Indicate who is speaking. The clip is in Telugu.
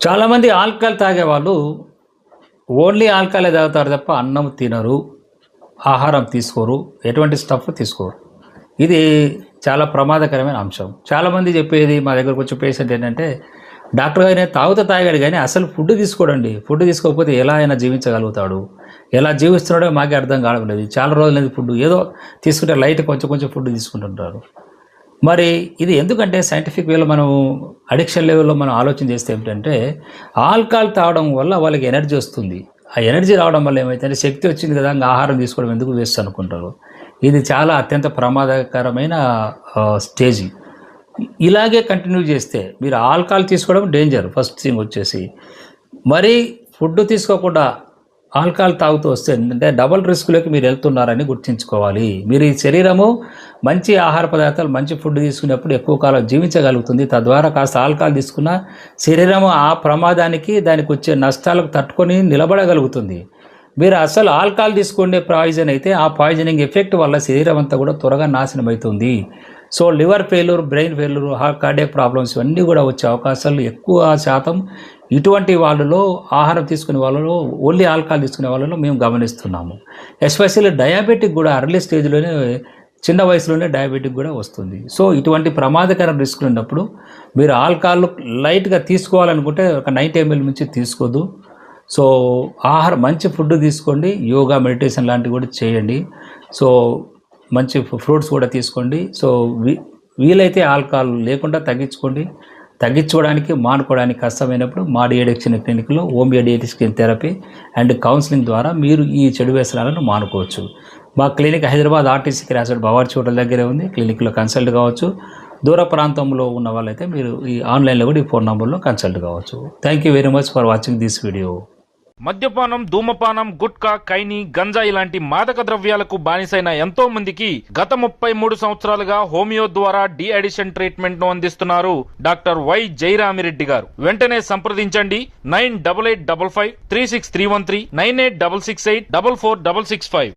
Speaker 1: చాలామంది ఆల్కహాల్ తాగేవాళ్ళు ఓన్లీ ఆల్కహాలే తాగుతారు తప్ప అన్నం తినరు, ఆహారం తీసుకోరు, ఎటువంటి స్టఫ్ తీసుకోరు. ఇది చాలా ప్రమాదకరమైన అంశం. చాలామంది చెప్పేది మా దగ్గరకు వచ్చే పేషెంట్ ఏంటంటే, డాక్టర్ గారు తాగాడు కానీ అసలు ఫుడ్ తీసుకోడండి. ఫుడ్ తీసుకోకపోతే ఎలా అయినా జీవించగలుగుతాడు, ఎలా జీవిస్తున్నాడో మాకే అర్థం కావడం లేదు. చాలా రోజులైంది ఫుడ్ ఏదో తీసుకుంటే లైట్ కొంచెం కొంచెం ఫుడ్ తీసుకుంటుంటారు. మరి ఇది ఎందుకంటే సైంటిఫిక్ వేలో మనం అడిక్షన్ లెవెల్లో మనం ఆలోచన చేస్తే ఏమిటంటే, ఆల్కహాల్ తాగడం వల్ల వాళ్ళకి ఎనర్జీ వస్తుంది. ఆ ఎనర్జీ రావడం వల్ల ఏమైతే శక్తి వచ్చింది కదా, ఇంకా ఆహారం తీసుకోవడం ఎందుకు వేస్ట్ అనుకుంటారు. ఇది చాలా అత్యంత ప్రమాదకరమైన స్టేజ్. ఇలాగే కంటిన్యూ చేస్తే మీరు ఆల్కహాల్ తీసుకోవడం డేంజర్ ఫస్ట్ థింగ్ వచ్చేసి. మరి ఫుడ్ తీసుకోకుండా ఆల్కహాల్ తాగుతూ వస్తే ఏంటంటే డబల్ రిస్క్లోకి మీరు వెళ్తున్నారని గుర్తుంచుకోవాలి. మీరు ఈ శరీరము మంచి ఆహార పదార్థాలు మంచి ఫుడ్ తీసుకున్నప్పుడు ఎక్కువ కాలం జీవించగలుగుతుంది. తద్వారా కాస్త ఆల్కహాల్ తీసుకున్న శరీరము ఆ ప్రమాదానికి దానికి వచ్చే నష్టాలకు తట్టుకొని నిలబడగలుగుతుంది. మీరు అసలు ఆల్కహాల్ తీసుకునే పాయిజన్ అయితే ఆ పాయిజనింగ్ ఎఫెక్ట్ వల్ల శరీరం అంతా కూడా త్వరగా నాశనం అవుతుంది. So liver failure, brain failure, cardiac problems ఇవన్నీ కూడా వచ్చే అవకాశాలు ఎక్కువ శాతం ఇటువంటి వాళ్ళలో, ఆహారం తీసుకునే వాళ్ళలో, ఓన్లీ ఆల్కహాల్ తీసుకునే వాళ్ళలో మేము గమనిస్తున్నాము. ఎస్పెషల్లీ డయాబెటిక్ కూడా అర్లీ స్టేజ్లోనే, చిన్న వయసులోనే డయాబెటిక్ కూడా వస్తుంది. సో ఇటువంటి ప్రమాదకర రిస్క్లు ఉన్నప్పుడు మీరు ఆల్కహాల్ లైట్గా తీసుకోవాలనుకుంటే ఒక 90 ml నుంచి తీసుకోదు. సో ఆహారం మంచి ఫుడ్ తీసుకోండి, యోగా, మెడిటేషన్ లాంటివి కూడా చేయండి. సో మంచి ఫ్రూట్స్ కూడా తీసుకోండి. సో వీలైతే ఆల్కహాల్ లేకుండా తగ్గించుకోండి. తగ్గించుకోవడానికి, మానుకోవడానికి కష్టమైనప్పుడు మా డిఎడిక్షన్ క్లినిక్లో homeo deaddiction therapy and counselling ద్వారా మీరు ఈ చెడు వ్యసనాలను మానుకోవచ్చు. మా clinic Hyderabad RTC cross Bawarchi hotel దగ్గరే ఉంది. క్లినిక్లో కన్సల్ట్ కావచ్చు. దూర ప్రాంతంలో ఉన్న వాళ్ళైతే మీరు ఈ ఆన్లైన్లో కూడా ఈ ఫోన్ నంబర్లో కన్సల్ట్ కావచ్చు. Thank you very much for watching this video.
Speaker 2: మద్యపానం, ధూమపానం, గుట్కా, ఖైనీ, గంజాయి లాంటి మాదక ద్రవ్యాలకు బానిసైన ఎంతో మందికి గత 33 సంవత్సరాలుగా హోమియో ద్వారా డి అడిషన్ ట్రీట్మెంట్ ను అందిస్తున్నారు డాక్టర్ వై జయరామిరెడ్డి గారు. వెంటనే సంప్రదించండి 9885536313 9866844665.